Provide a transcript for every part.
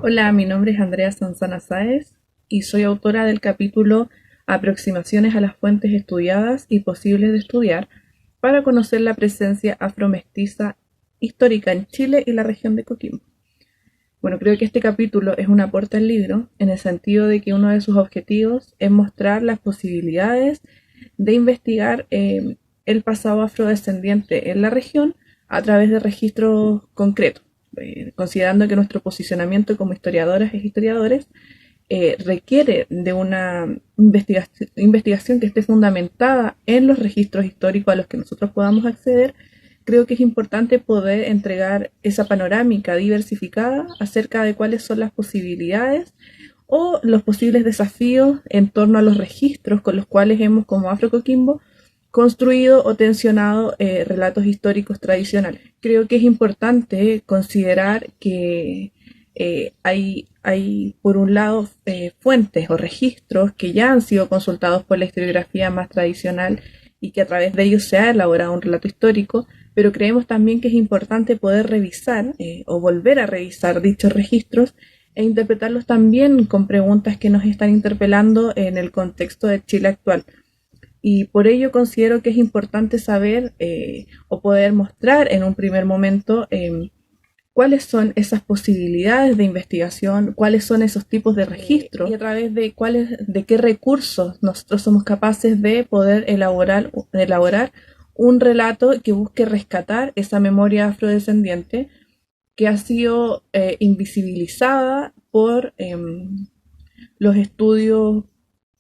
Hola, mi nombre es Andrea Sanzana Sáez y soy autora del capítulo Aproximaciones a las fuentes estudiadas y posibles de estudiar para conocer la presencia afromestiza histórica en Chile y la región de Coquimbo. Bueno, creo que este capítulo es un aporte al libro en el sentido de que uno de sus objetivos es mostrar las posibilidades de investigar el pasado afrodescendiente en la región a través de registros concretos, considerando que nuestro posicionamiento como historiadoras e historiadores requiere de una investigación que esté fundamentada en los registros históricos a los que nosotros podamos acceder. Creo que es importante poder entregar esa panorámica diversificada acerca de cuáles son las posibilidades o los posibles desafíos en torno a los registros con los cuales hemos, como Afrocoquimbo, construido o tensionado relatos históricos tradicionales. Creo que es importante considerar que hay por un lado, fuentes o registros que ya han sido consultados por la historiografía más tradicional y que a través de ellos se ha elaborado un relato histórico, pero creemos también que es importante poder revisar o volver a revisar dichos registros e interpretarlos también con preguntas que nos están interpelando en el contexto de Chile actual. Y por ello considero que es importante saber o poder mostrar en un primer momento cuáles son esas posibilidades de investigación, cuáles son esos tipos de registros y a través de qué recursos nosotros somos capaces de poder elaborar un relato que busque rescatar esa memoria afrodescendiente que ha sido invisibilizada por los estudios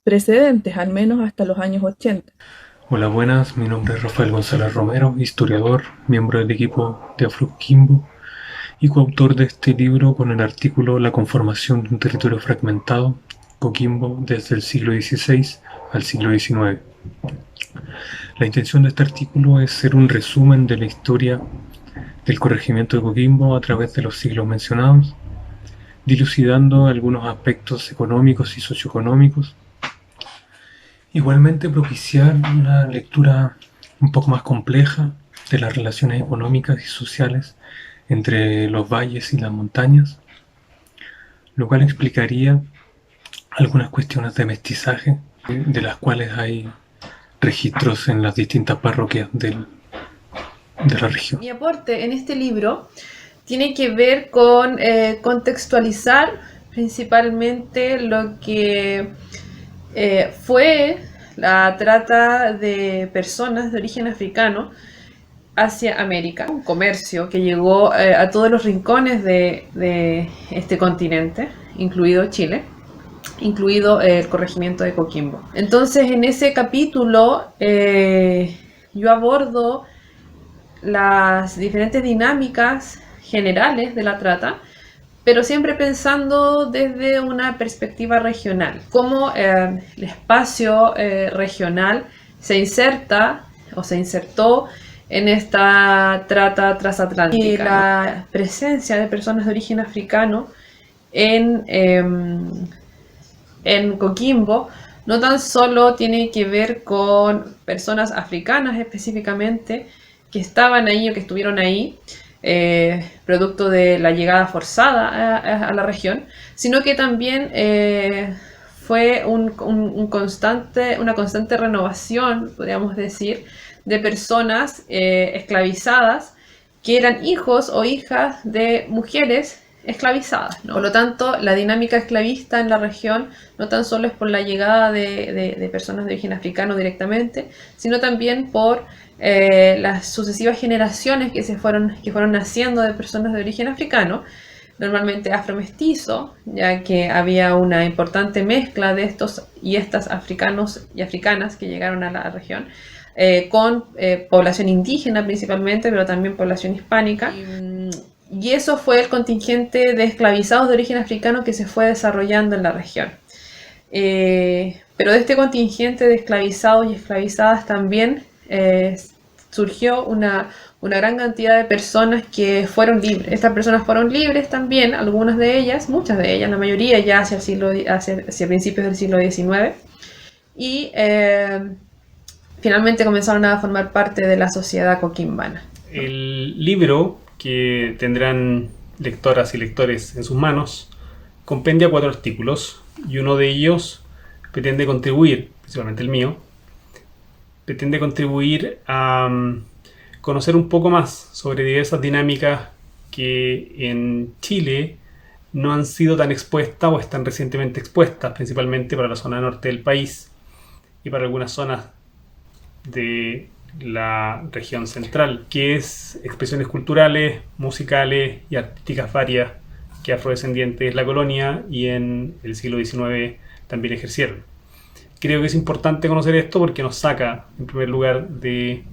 precedentes, al menos hasta los años 80. Hola, buenas, mi nombre es Rafael González Romero, historiador, miembro del equipo de Afroquimbo y coautor de este libro con el artículo La conformación de un territorio fragmentado, Coquimbo desde el siglo XVI al siglo XIX. La intención de este artículo es ser un resumen de la historia del corregimiento de Coquimbo a través de los siglos mencionados, dilucidando algunos aspectos económicos y socioeconómicos. Igualmente propiciar una lectura un poco más compleja de las relaciones económicas y sociales entre los valles y las montañas, lo cual explicaría algunas cuestiones de mestizaje, de las cuales hay registros en las distintas parroquias de la región. Mi aporte en este libro tiene que ver con contextualizar principalmente lo que fue la trata de personas de origen africano hacia América, un comercio que llegó a todos los rincones de este continente, incluido Chile, incluido el corregimiento de Coquimbo. Entonces, en ese capítulo yo abordo las diferentes dinámicas generales de la trata, pero siempre pensando desde una perspectiva regional, cómo el espacio regional se inserta o se insertó en esta trata transatlántica. Y la presencia de personas de origen africano en Coquimbo no tan solo tiene que ver con personas africanas específicamente que estaban ahí o que estuvieron ahí, producto de la llegada forzada a la región, sino que también fue una constante renovación, podríamos decir, de personas esclavizadas que eran hijos o hijas de mujeres esclavizadas, ¿no? Por lo tanto, la dinámica esclavista en la región no tan solo es por la llegada de personas de origen africano directamente, sino también por las sucesivas generaciones que fueron naciendo de personas de origen africano, normalmente afromestizo, ya que había una importante mezcla de estos y estas africanos y africanas que llegaron a la región, con población indígena principalmente, pero también población hispánica. Y eso fue el contingente de esclavizados de origen africano que se fue desarrollando en la región. Pero de este contingente de esclavizados y esclavizadas también surgió una gran cantidad de personas que fueron libres. Estas personas fueron libres también, algunas de ellas, muchas de ellas, la mayoría ya hacia principios del siglo XIX. Y finalmente comenzaron a formar parte de la sociedad coquimbana. El libro que tendrán lectoras y lectores en sus manos compendia 4 artículos y uno de ellos pretende contribuir, principalmente el mío, pretende contribuir a conocer un poco más sobre diversas dinámicas que en Chile no han sido tan expuestas o están recientemente expuestas, principalmente para la zona norte del país y para algunas zonas de la región central, que es expresiones culturales, musicales y artísticas varias que afrodescendientes de la colonia y en el siglo XIX también ejercieron. Creo que es importante conocer esto porque nos saca, en primer lugar, de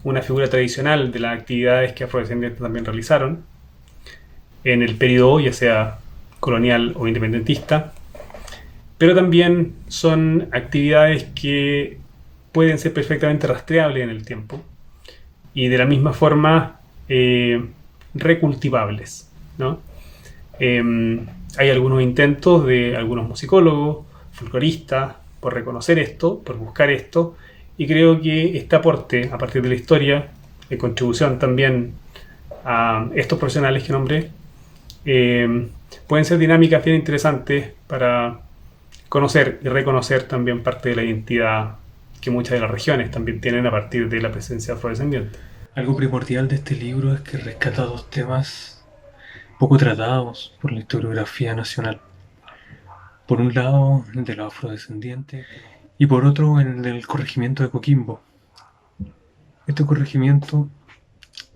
una figura tradicional de las actividades que afrodescendientes también realizaron en el periodo, ya sea colonial o independentista, pero también son actividades que pueden ser perfectamente rastreables en el tiempo y de la misma forma recultivables, ¿no? Hay algunos intentos de algunos musicólogos, folcloristas, por reconocer esto, por buscar esto, y creo que este aporte a partir de la historia, de contribución también a estos profesionales que nombré, pueden ser dinámicas bien interesantes para conocer y reconocer también parte de la identidad que muchas de las regiones también tienen a partir de la presencia afrodescendiente. Algo primordial de este libro es que rescata dos temas poco tratados por la historiografía nacional. Por un lado, el de los afrodescendientes y por otro, el del corregimiento de Coquimbo. Este corregimiento,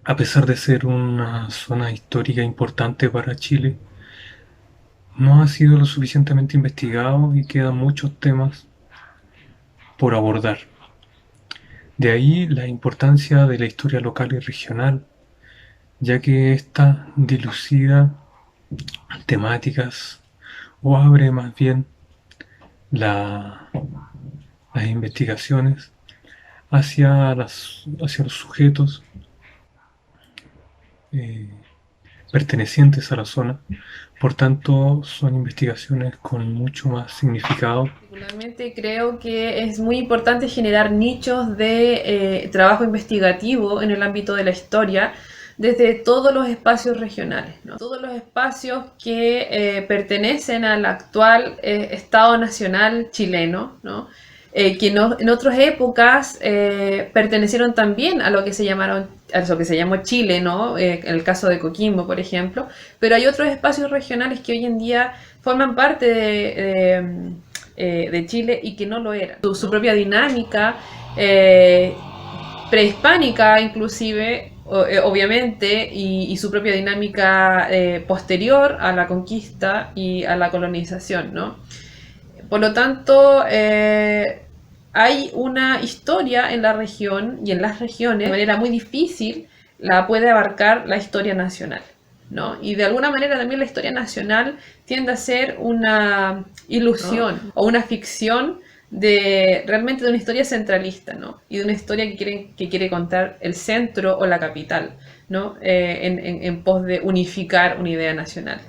a pesar de ser una zona histórica importante para Chile, no ha sido lo suficientemente investigado y quedan muchos temas por abordar. De ahí la importancia de la historia local y regional, ya que ésta dilucida temáticas o abre más bien las investigaciones hacia los sujetos pertenecientes a la zona. Por tanto, son investigaciones con mucho más significado. Particularmente creo que es muy importante generar nichos de trabajo investigativo en el ámbito de la historia desde todos los espacios regionales, ¿no? Todos los espacios que pertenecen al actual Estado Nacional chileno, ¿no? Que en otras épocas pertenecieron también a lo que se llamó Chile, ¿no? En el caso de Coquimbo, por ejemplo, pero hay otros espacios regionales que hoy en día forman parte de Chile y que no lo eran. Su propia dinámica prehispánica inclusive, obviamente, y su propia dinámica posterior a la conquista y a la colonización, ¿no? Por lo tanto, hay una historia en la región y en las regiones de manera muy difícil la puede abarcar la historia nacional, ¿no? Y de alguna manera también la historia nacional tiende a ser una ilusión, ¿no? O una ficción realmente de una historia centralista, ¿no? Y de una historia que quiere contar el centro o la capital, ¿no? En pos de unificar una idea nacional.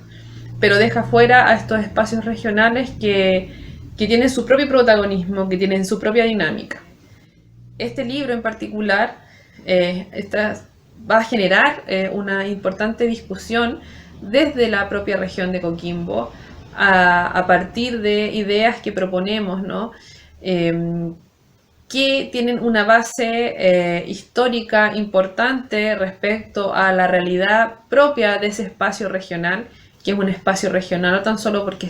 Pero deja fuera a estos espacios regionales que tienen su propio protagonismo, que tienen su propia dinámica. Este libro en particular va a generar una importante discusión desde la propia región de Coquimbo a partir de ideas que proponemos, ¿no? Que tienen una base histórica importante respecto a la realidad propia de ese espacio regional, que es un espacio regional no tan solo porque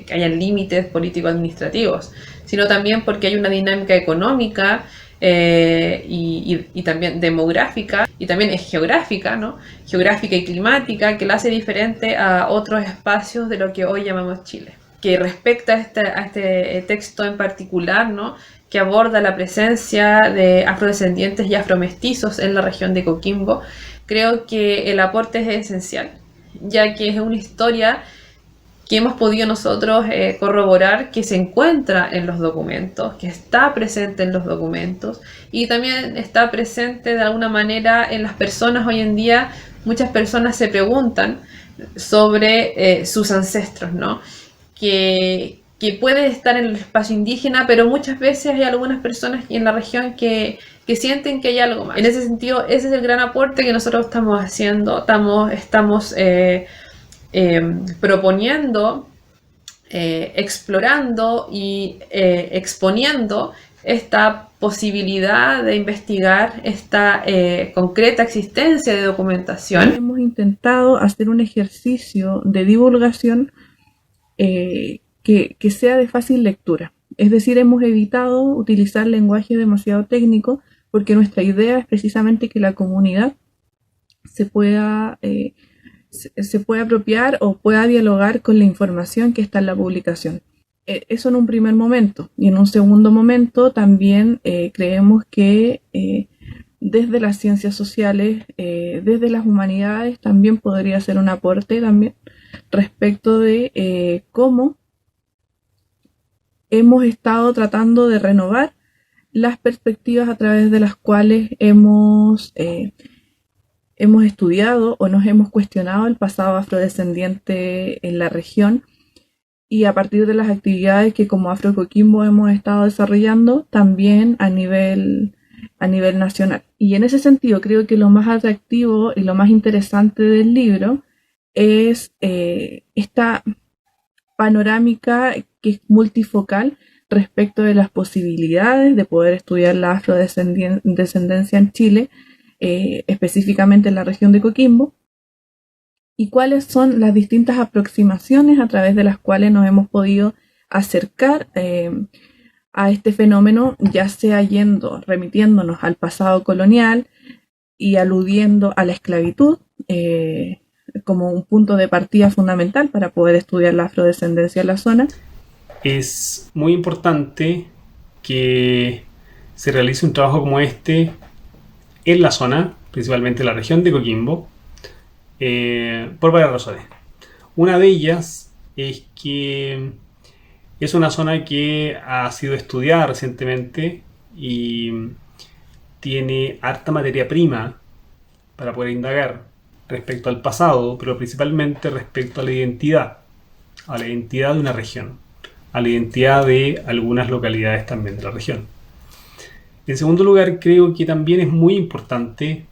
que hayan límites político-administrativos, sino también porque hay una dinámica económica y también demográfica y también es geográfica, ¿no? Geográfica y climática, que la hace diferente a otros espacios de lo que hoy llamamos Chile. Que respecta a este texto en particular, ¿no? Que aborda la presencia de afrodescendientes y afromestizos en la región de Coquimbo, creo que el aporte es esencial, ya que es una historia que hemos podido nosotros corroborar que se encuentra en los documentos, que está presente en los documentos y también está presente de alguna manera en las personas hoy en día. Muchas personas se preguntan sobre sus ancestros, ¿no? Que puede estar en el espacio indígena, pero muchas veces hay algunas personas en la región que sienten que hay algo más. En ese sentido, ese es el gran aporte que nosotros estamos haciendo, estamos proponiendo, explorando y exponiendo esta posibilidad de investigar esta concreta existencia de documentación. Hemos intentado hacer un ejercicio de divulgación que sea de fácil lectura. Es decir, hemos evitado utilizar lenguaje demasiado técnico porque nuestra idea es precisamente que la comunidad se pueda apropiar o pueda dialogar con la información que está en la publicación. Eso en un primer momento. Y en un segundo momento también creemos que desde las ciencias sociales, desde las humanidades, también podría ser un aporte también respecto de cómo hemos estado tratando de renovar las perspectivas a través de las cuales hemos estudiado o nos hemos cuestionado el pasado afrodescendiente en la región, y a partir de las actividades que como Afro Coquimbo hemos estado desarrollando también a nivel nacional. Y en ese sentido creo que lo más atractivo y lo más interesante del libro es esta panorámica que es multifocal respecto de las posibilidades de poder estudiar la afrodescendencia en Chile, específicamente en la región de Coquimbo, y cuáles son las distintas aproximaciones a través de las cuales nos hemos podido acercar a este fenómeno, ya sea remitiéndonos al pasado colonial y aludiendo a la esclavitud como un punto de partida fundamental para poder estudiar la afrodescendencia en la zona. Es muy importante que se realice un trabajo como este en la zona, principalmente en la región de Coquimbo, por varias razones. Una de ellas es que es una zona que ha sido estudiada recientemente y tiene harta materia prima para poder indagar respecto al pasado, pero principalmente respecto a la identidad de una región, a la identidad de algunas localidades también de la región. En segundo lugar, creo que también es muy importante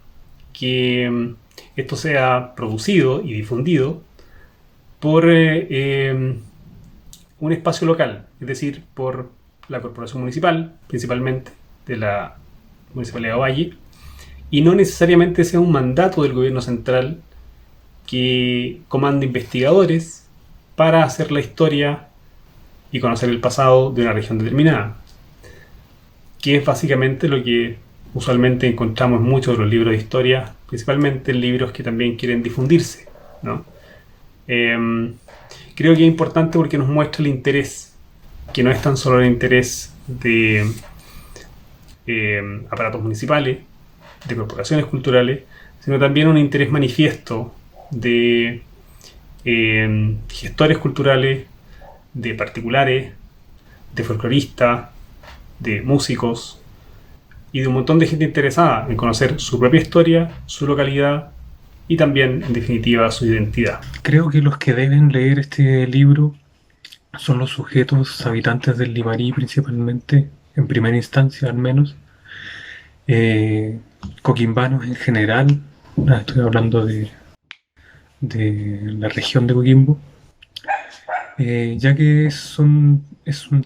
que esto sea producido y difundido por un espacio local, es decir, por la corporación municipal, principalmente de la Municipalidad de Ovalle, y no necesariamente sea un mandato del gobierno central que comande investigadores para hacer la historia y conocer el pasado de una región determinada, que es básicamente lo que usualmente encontramos en muchos de los libros de historia, principalmente en libros que también quieren difundirse, ¿no? Creo que es importante porque nos muestra el interés, que no es tan solo el interés de aparatos municipales, de corporaciones culturales, sino también un interés manifiesto de gestores culturales, de particulares, de folcloristas, de músicos y de un montón de gente interesada en conocer su propia historia, su localidad y también, en definitiva, su identidad. Creo que los que deben leer este libro son los sujetos habitantes del Limarí principalmente, en primera instancia al menos, coquimbanos en general, estoy hablando de la región de Coquimbo, ya que es un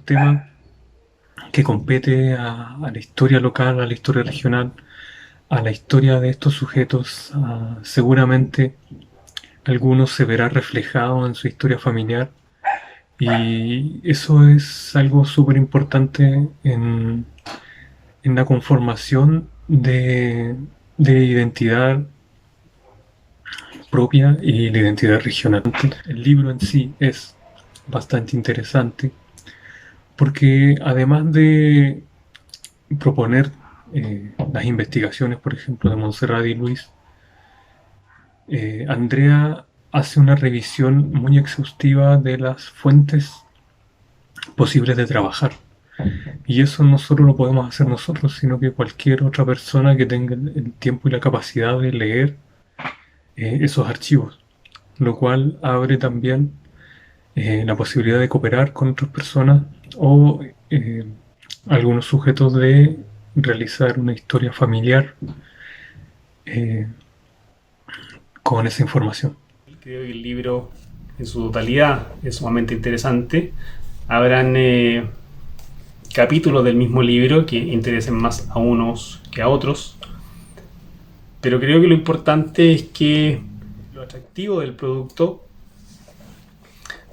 tema que compete a la historia local, a la historia regional, a la historia de estos sujetos. Seguramente algunos se verá reflejado en su historia familiar, y eso es algo súper importante en la conformación de identidad propia y la identidad regional. El libro en sí es bastante interesante porque además de proponer las investigaciones, por ejemplo, de Montserrat y Luis, Andrea hace una revisión muy exhaustiva de las fuentes posibles de trabajar. Y eso no solo lo podemos hacer nosotros, sino que cualquier otra persona que tenga el tiempo y la capacidad de leer esos archivos, lo cual abre también la posibilidad de cooperar con otras personas o algunos sujetos de realizar una historia familiar con esa información. Creo que el libro en su totalidad es sumamente interesante. Habrán capítulos del mismo libro que interesen más a unos que a otros, pero creo que lo importante es que lo atractivo del producto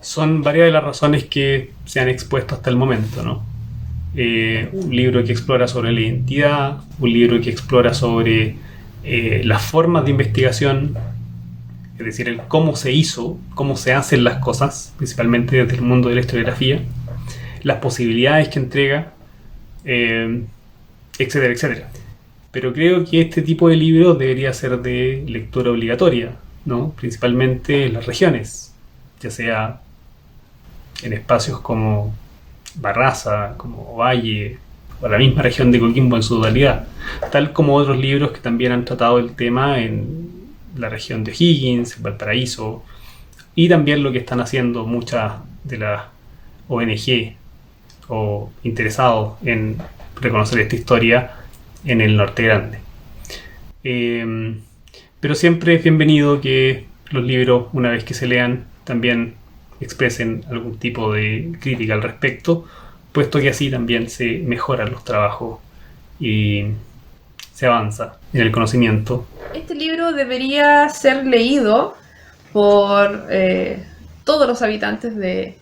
son varias de las razones que se han expuesto hasta el momento, ¿no? Un libro que explora sobre la identidad, un libro que explora sobre las formas de investigación, es decir, el cómo se hizo, cómo se hacen las cosas, principalmente desde el mundo de la historiografía, las posibilidades que entrega, etcétera, etcétera. Pero creo que este tipo de libros debería ser de lectura obligatoria, ¿no? Principalmente en las regiones, ya sea en espacios como Barraza, como Ovalle, o la misma región de Coquimbo en su totalidad, tal como otros libros que también han tratado el tema en la región de O'Higgins, en Valparaíso, y también lo que están haciendo muchas de las ONG o interesados en reconocer esta historia en el Norte Grande. Pero siempre es bienvenido que los libros, una vez que se lean, también expresen algún tipo de crítica al respecto, puesto que así también se mejoran los trabajos y se avanza en el conocimiento. Este libro debería ser leído por todos los habitantes de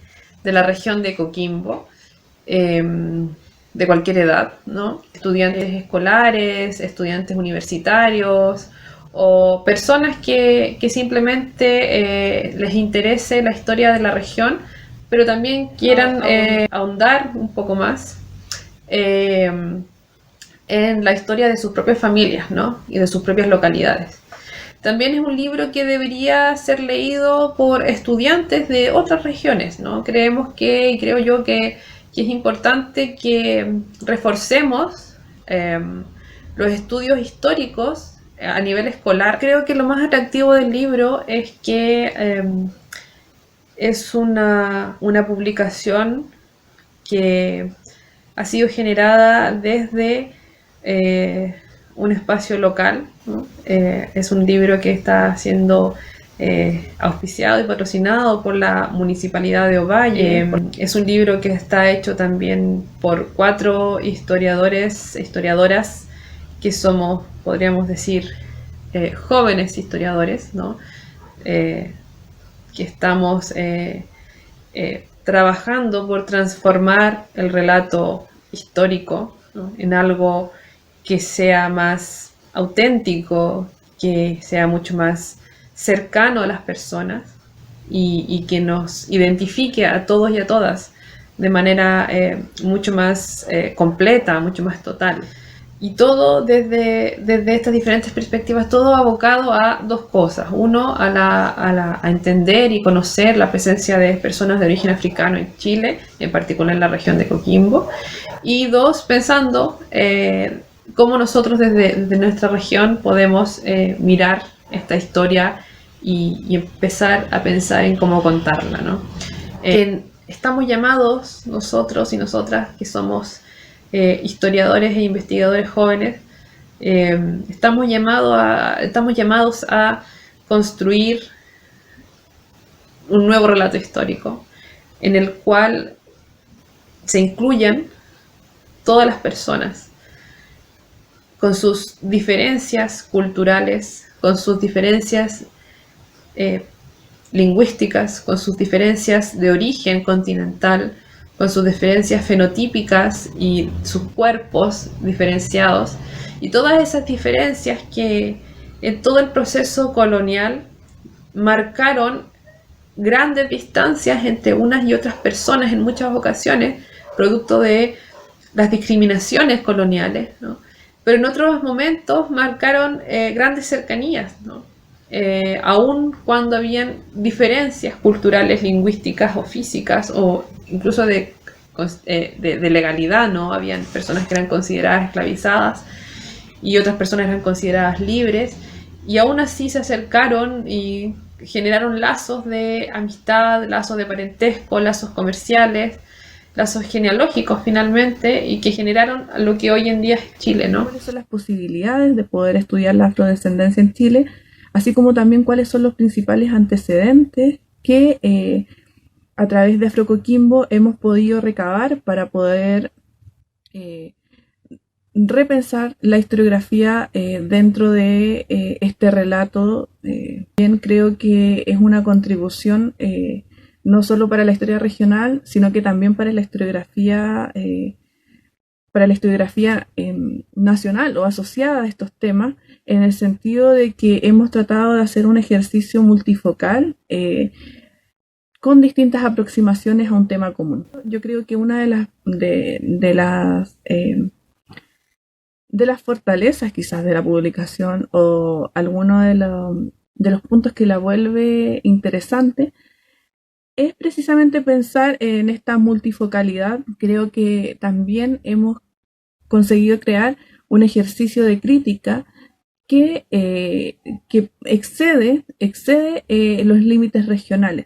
la región de Coquimbo, de cualquier edad, ¿no? Estudiantes escolares, estudiantes universitarios o personas que simplemente les interese la historia de la región, pero también quieran ahondar un poco más en la historia de sus propias familias, ¿no? Y de sus propias localidades. También es un libro que debería ser leído por estudiantes de otras regiones, ¿no? Creo yo que es importante que reforcemos los estudios históricos a nivel escolar. Creo que lo más atractivo del libro es que es una publicación que ha sido generada desde un espacio local, ¿no? Es un libro que está siendo auspiciado y patrocinado por la Municipalidad de Ovalle. Es un libro que está hecho también por 4 historiadoras que somos, podríamos decir, jóvenes historiadores, ¿no? Que estamos trabajando por transformar el relato histórico, ¿no? En algo que sea más auténtico, que sea mucho más cercano a las personas y que nos identifique a todos y a todas de manera mucho más completa, mucho más total. Y todo desde estas diferentes perspectivas, todo abocado a 2 cosas. Uno, a entender y conocer la presencia de personas de origen africano en Chile, en particular en la región de Coquimbo. Y 2, pensando cómo nosotros desde nuestra región podemos mirar esta historia y empezar a pensar en cómo contarla, ¿no? Estamos llamados, nosotros y nosotras, que somos historiadores e investigadores jóvenes, estamos llamados a construir un nuevo relato histórico en el cual se incluyan todas las personas con sus diferencias culturales, con sus diferencias lingüísticas, con sus diferencias de origen continental, con sus diferencias fenotípicas y sus cuerpos diferenciados, y todas esas diferencias que en todo el proceso colonial marcaron grandes distancias entre unas y otras personas en muchas ocasiones, producto de las discriminaciones coloniales, ¿no? Pero en otros momentos marcaron grandes cercanías, ¿no? Aun cuando habían diferencias culturales, lingüísticas o físicas, o incluso de legalidad, ¿no? Habían personas que eran consideradas esclavizadas y otras personas eran consideradas libres, y aún así se acercaron y generaron lazos de amistad, lazos de parentesco, lazos comerciales, lazos genealógicos finalmente, y que generaron lo que hoy en día es Chile, ¿no? ¿Cuáles son las posibilidades de poder estudiar la afrodescendencia en Chile? Así como también cuáles son los principales antecedentes que a través de Afrocoquimbo hemos podido recabar para poder repensar la historiografía dentro de este relato. Bien, creo que es una contribución no solo para la historia regional, sino que también para la historiografía nacional o asociada a estos temas, en el sentido de que hemos tratado de hacer un ejercicio multifocal con distintas aproximaciones a un tema común. Yo creo que una de las fortalezas quizás de la publicación, o alguno de los puntos que la vuelve interesante, es precisamente pensar en esta multifocalidad. Creo que también hemos conseguido crear un ejercicio de crítica que excede los límites regionales.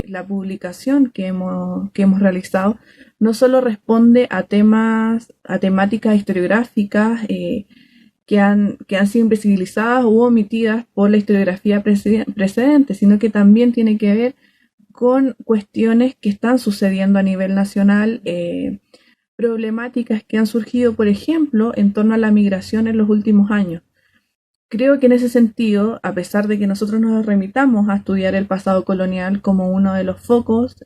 La publicación que hemos realizado no solo responde a temáticas historiográficas que han sido invisibilizadas u omitidas por la historiografía precedente, sino que también tiene que ver con cuestiones que están sucediendo a nivel nacional, problemáticas que han surgido, por ejemplo, en torno a la migración en los últimos años. Creo que en ese sentido, a pesar de que nosotros nos remitamos a estudiar el pasado colonial como uno de los focos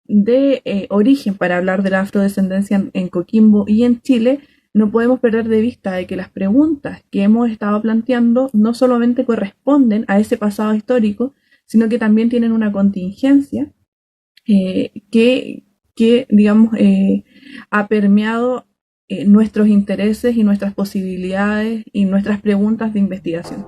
de origen para hablar de la afrodescendencia en Coquimbo y en Chile, no podemos perder de vista de que las preguntas que hemos estado planteando no solamente corresponden a ese pasado histórico, sino que también tienen una contingencia que digamos, ha permeado nuestros intereses y nuestras posibilidades y nuestras preguntas de investigación.